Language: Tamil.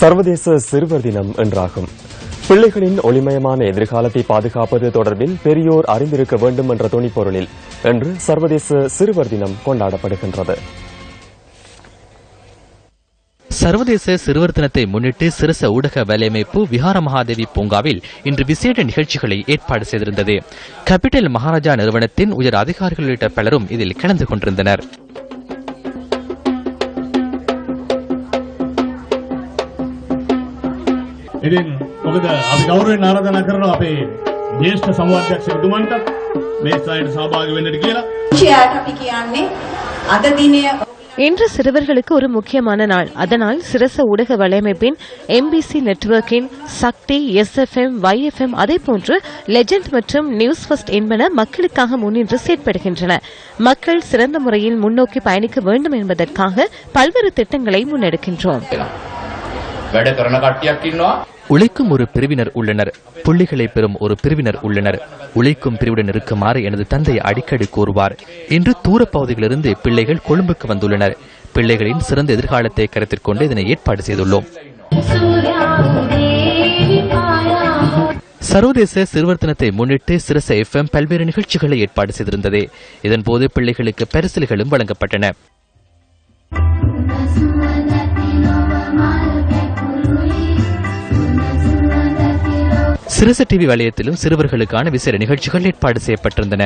சர்வதேச சிறுவர் தினம் என்றாகும். பிள்ளைகளின் ஒளிமயமான எதிர்காலத்தை பாதுகாப்பது தொடர்பில் பெரியோர் அறிந்திருக்க வேண்டும் என்ற துணிப்பொருளில் இன்று சர்வதேச சிறுவர் தினம் கொண்டாடப்படுகின்றது. சர்வதேச சிறுவர் தினத்தை முன்னிட்டு சிரச ஊடக வேலையமைப்பு விஹார மகாதேவி பூங்காவில் இன்று விசேட நிகழ்ச்சிகளை ஏற்பாடு செய்திருந்தது. கேபிட்டல் மகாராஜா நிறுவனத்தின் உயர் அதிகாரிகள் உள்ளிட்ட பலரும் இதில் கலந்து கொண்டிருந்தனர். ඉතින් මොකද අපි ගෞරවයෙන් ආරාධනා කරනවා අපේ ජ්‍යෙෂ්ඨ සමාජාධ්‍යක්ෂකතුමන්ට මේ ස්ථානයට සහභාගී වෙන්නට කියලා. අපි කියන්නේ අද දිනය இன்று சிறுவர்களுக்கு ஒரு முக்கியமான நாள். அதனால் சிரச ஊடக வலையமைப்பின் MBC நெட்வொர்க்கின் சக்தி, SFM, YFM அதேபோன்று லெஜண்ட் மற்றும் நியூஸ் ஃபர்ஸ்ட் என்பன மக்களுக்காக முன்னின்று செயற்படுகின்றன. மக்கள் சிறந்த முறையில் முன்னோக்கி பயணிக்க வேண்டும் என்பதற்காக பல்வேறு திட்டங்களை முன்னெடுக்கின்றோம். உழைக்கும் ஒரு பிரிவினர் உள்ளனர், புள்ளிகளை பெறும் ஒரு பிரிவினர் உள்ளனர். உழைக்கும் பிரிவுடன் இருக்குமாறு எனது தந்தை அடிக்கடி கூறுவார். இன்று தூர பகுதிகளிலிருந்து பிள்ளைகள் கொழும்புக்கு வந்துள்ளனர். பிள்ளைகளின் சிறந்த எதிர்காலத்தை கருத்தில் கொண்டு இதனை ஏற்பாடு செய்துள்ளோம். சர்வதேச சிறுவர் தினத்தை முன்னிட்டு சிரச FM பல்வேறு நிகழ்ச்சிகளை ஏற்பாடு செய்திருந்தது. இதன்போது பிள்ளைகளுக்கு பரிசில்களும் வழங்கப்பட்டன. சிரச டிவி வலயத்திலும் சிறுவர்களுக்கான விசேட நிகழ்ச்சிகள் ஏற்பாடு செய்யப்பட்டிருந்தன.